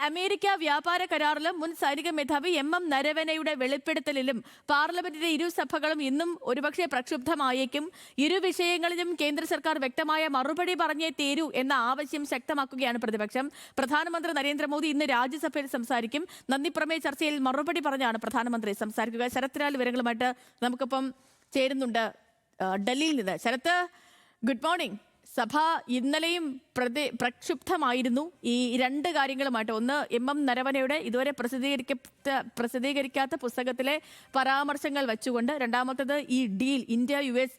America വ്യാപാര കരാറിലും മുൻ സൈനിക മേധാവി എം നരവനെയുടെ വെളിപ്പെടുത്തലിലും പാർലമെന്റിന്റെ ഇരുസഭകളും ഇന്നും ഒരുപക്ഷെ പ്രക്ഷുബ്ധമായേക്കും. ഇരു വിഷയങ്ങളിലും കേന്ദ്ര സർക്കാർ വ്യക്തമായ മറുപടി പറഞ്ഞേ തീരൂ എന്ന ആവശ്യം ശക്തമാക്കുകയാണ് പ്രതിപക്ഷം. പ്രധാനമന്ത്രി നരേന്ദ്രമോദി ഇന്ന് രാജ്യസഭയിൽ സംസാരിക്കും. നന്ദിപ്രമേയ ചർച്ചയിൽ മറുപടി പറഞ്ഞാണ് പ്രധാനമന്ത്രി സംസാരിക്കുക. ശരത്ലാൽ വിവരങ്ങളുമായിട്ട് നമുക്കിപ്പം ചേരുന്നുണ്ട് ഡൽഹിയിൽ നിന്ന്. Sarath, good morning. സഭ ഇന്നലെയും പ്രക്ഷുബ്ധമായിരുന്നു ഈ രണ്ട് കാര്യങ്ങളുമായിട്ട്. ഒന്ന്, എം നരവനെയുടെ ഇതുവരെ പ്രസിദ്ധീകരിക്കാത്ത പുസ്തകത്തിലെ പരാമർശങ്ങൾ വെച്ചുകൊണ്ട്. രണ്ടാമത്തത് ഈ ഡീൽ, ഇന്ത്യ-US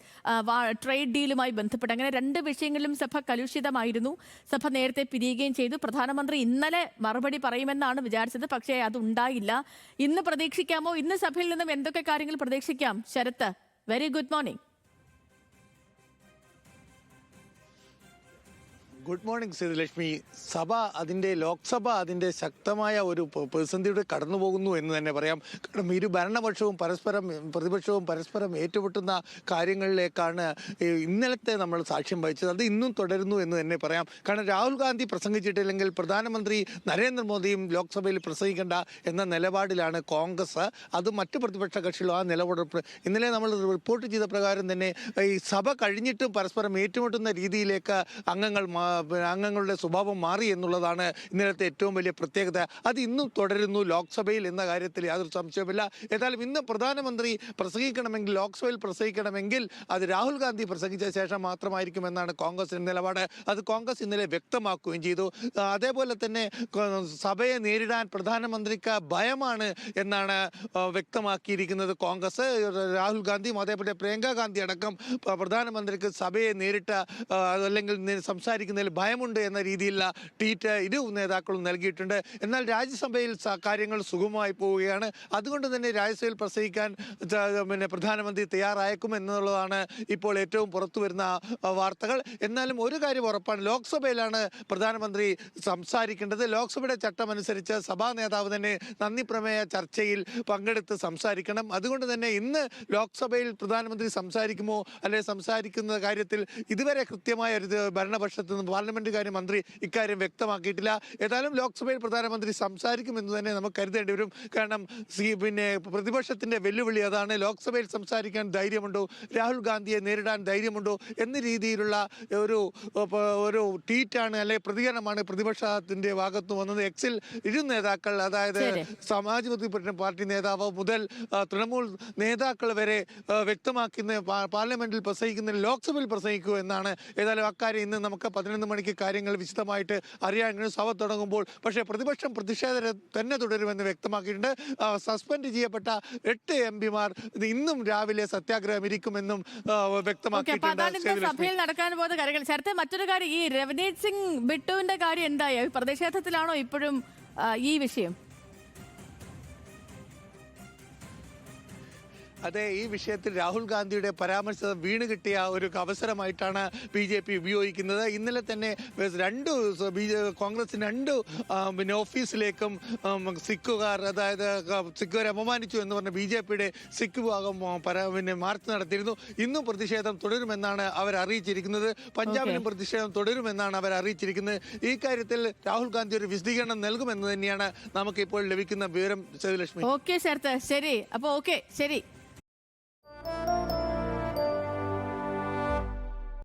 ട്രേഡ് ഡീലുമായി ബന്ധപ്പെട്ട്. അങ്ങനെ രണ്ട് വിഷയങ്ങളിലും സഭ കലുഷിതമായിരുന്നു. സഭ നേരത്തെ പിരിയുകയും ചെയ്തു. പ്രധാനമന്ത്രി ഇന്നലെ മറുപടി പറയുമെന്നാണ് വിചാരിച്ചത്, പക്ഷേ അതുണ്ടായില്ല. ഇന്ന് പ്രതീക്ഷിക്കാമോ? ഇന്ന് സഭയിൽ നിന്നും എന്തൊക്കെ കാര്യങ്ങൾ പ്രതീക്ഷിക്കാം? Sarath, very good morning. Good morning Sethulakshmi. Lok Sabha അതിൻ്റെ ശക്തമായ ഒരു പ്രതിസന്ധിയുടെ കടന്നു പോകുന്നു എന്ന് തന്നെ പറയാം. കാരണം ഇരു ഭരണപക്ഷവും പ്രതിപക്ഷവും പരസ്പരം ഏറ്റുമുട്ടുന്ന കാര്യങ്ങളിലേക്കാണ് ഇന്നലത്തെ നമ്മൾ സാക്ഷ്യം വഹിച്ചത്. അത് ഇന്നും തുടരുന്നു എന്ന് തന്നെ പറയാം. കാരണം രാഹുൽ ഗാന്ധി പ്രസംഗിച്ചിട്ടില്ലെങ്കിൽ പ്രധാനമന്ത്രി നരേന്ദ്രമോദിയും ലോക്സഭയിൽ പ്രസംഗിക്കേണ്ട എന്ന നിലപാടിലാണ് കോൺഗ്രസ്. അത് മറ്റ് പ്രതിപക്ഷ കക്ഷികളും ആ നിലപാട് ഇന്നലെ നമ്മൾ റിപ്പോർട്ട് ചെയ്ത പ്രകാരം തന്നെ ഈ സഭ കഴിഞ്ഞിട്ടും പരസ്പരം ഏറ്റുമുട്ടുന്ന രീതിയിലേക്ക് അംഗങ്ങളുടെ സ്വഭാവം മാറി എന്നുള്ളതാണ് ഇന്നലത്തെ ഏറ്റവും വലിയ പ്രത്യേകത. അത് ഇന്നും തുടരുന്നു ലോക്സഭയിൽ എന്ന കാര്യത്തിൽ യാതൊരു സംശയവുമില്ല. ഏതായാലും ഇന്ന് പ്രധാനമന്ത്രി പ്രസംഗിക്കണമെങ്കിൽ, ലോക്സഭയിൽ പ്രസംഗിക്കണമെങ്കിൽ അത് രാഹുൽ ഗാന്ധി പ്രസംഗിച്ച ശേഷം മാത്രമായിരിക്കുമെന്നാണ് കോൺഗ്രസിന്റെ നിലപാട്. അത് കോൺഗ്രസ് ഇന്നലെ വ്യക്തമാക്കുകയും ചെയ്തു. അതേപോലെ തന്നെ സഭയെ നേരിടാൻ പ്രധാനമന്ത്രിക്ക് ഭയമാണ് എന്നാണ് വ്യക്തമാക്കിയിരിക്കുന്നത് കോൺഗ്രസ്. രാഹുൽ ഗാന്ധിയും അതേപോലെ പ്രിയങ്ക ഗാന്ധി അടക്കം പ്രധാനമന്ത്രിക്ക് സഭയെ നേരിട്ട് അല്ലെങ്കിൽ സംസാരിക്കുന്നതിൽ ഭയമുണ്ട് എന്ന രീതിയിലുള്ള ട്വീറ്റ് ഇരു നേതാക്കളും നൽകിയിട്ടുണ്ട്. എന്നാൽ രാജ്യസഭയിൽ കാര്യങ്ങൾ സുഗമമായി പോവുകയാണ്. അതുകൊണ്ട് തന്നെ രാജ്യസഭയിൽ പ്രസംഗിക്കാൻ പ്രധാനമന്ത്രി തയ്യാറായേക്കും എന്നുള്ളതാണ് ഇപ്പോൾ ഏറ്റവും പുറത്തു വരുന്ന വാർത്തകൾ. എന്നാലും ഒരു കാര്യം ഉറപ്പാണ്, ലോക്സഭയിലാണ് പ്രധാനമന്ത്രി സംസാരിക്കേണ്ടത്. ലോക്സഭയുടെ ചട്ടമനുസരിച്ച് സഭാ നേതാവ് തന്നെ നന്ദി പ്രമേയ ചർച്ചയിൽ പങ്കെടുത്ത് സംസാരിക്കണം. അതുകൊണ്ട് തന്നെ ഇന്ന് ലോക്സഭയിൽ പ്രധാനമന്ത്രി സംസാരിക്കുമോ അല്ലെങ്കിൽ സംസാരിക്കുന്ന കാര്യത്തിൽ ഇതുവരെ കൃത്യമായ ഒരു ഭരണപക്ഷത്ത് നിന്ന് പാർലമെന്റ് കാര്യ മന്ത്രി ഇക്കാര്യം വ്യക്തമാക്കിയിട്ടില്ല. ഏതായാലും ലോക്സഭയിൽ പ്രധാനമന്ത്രി സംസാരിക്കുമെന്ന് തന്നെ നമുക്ക് കരുതേണ്ടി വരും. കാരണം പ്രതിപക്ഷത്തിന്റെ വെല്ലുവിളി അതാണ്. ലോക്സഭയിൽ സംസാരിക്കാൻ ധൈര്യമുണ്ടോ, രാഹുൽ ഗാന്ധിയെ നേരിടാൻ ധൈര്യമുണ്ടോ എന്ന രീതിയിലുള്ള ഒരു ട്വീറ്റാണ് അല്ലെങ്കിൽ പ്രതികരണമാണ് പ്രതിപക്ഷത്തിന്റെ ഭാഗത്ത് വന്നത്. എക്സിൽ ഇരു നേതാക്കൾ, അതായത് സമാജ്വാദി പാർട്ടി നേതാവ് മുതൽ തൃണമൂൽ നേതാക്കൾ വരെ വ്യക്തമാക്കുന്ന പാർലമെന്റിൽ പ്രസംഗിക്കുന്ന ലോക്സഭയിൽ പ്രസംഗിക്കൂ എന്നാണ്. ഏതായാലും അക്കാര്യം ഇന്ന് നമുക്ക് 11 മണിക്ക് കാര്യങ്ങൾ വിശദമായിട്ട് അറിയാൻ സഭ തുടങ്ങുമ്പോൾ. പക്ഷേ പ്രതിപക്ഷം പ്രതിഷേധം തന്നെ തുടരുമെന്ന് വ്യക്തമാക്കിയിട്ടുണ്ട്. സസ്പെൻഡ് ചെയ്യപ്പെട്ട 8 എംപിമാർ ഇന്നും രാവിലെ സത്യാഗ്രഹം ഇരിക്കുമെന്നും വ്യക്തമാക്കിയിട്ടുണ്ട്. സഭയിൽ നടക്കാൻ പോകുന്ന കാര്യങ്ങൾ. ചേർത്ത് മറ്റൊരു കാര്യം, ഈ രവനീത് സിംഗ് ബിട്ടുവിന്റെ കാര്യം എന്തായി? പ്രതിഷേധത്തിലാണോ ഇപ്പോഴും ഈ വിഷയം? അതെ, ഈ വിഷയത്തിൽ രാഹുൽ ഗാന്ധിയുടെ പരാമർശം വീണ് കിട്ടിയ ഒരു അവസരമായിട്ടാണ് BJP ഉപയോഗിക്കുന്നത്. ഇന്നലെ തന്നെ കോൺഗ്രസിന് രണ്ട് ഓഫീസിലേക്കും സിഖുകാർ, അതായത് സിഖുകാരെ അപമാനിച്ചു എന്ന് പറഞ്ഞ BJPയുടെ സിഖ് വിഭാഗം മാർച്ച് നടത്തിയിരുന്നു. ഇന്നും പ്രതിഷേധം തുടരുമെന്നാണ് അവർ അറിയിച്ചിരിക്കുന്നത്. പഞ്ചാബിലും പ്രതിഷേധം തുടരുമെന്നാണ് അവർ അറിയിച്ചിരിക്കുന്നത്. ഈ കാര്യത്തിൽ രാഹുൽ ഗാന്ധി ഒരു വിശദീകരണം നൽകുമെന്ന് തന്നെയാണ് നമുക്കിപ്പോൾ ലഭിക്കുന്ന വിവരം. സേതുലക്ഷ്മി, ഓക്കെ ശരത്ത്, ശരി. അപ്പോൾ ഓക്കെ, ശരി.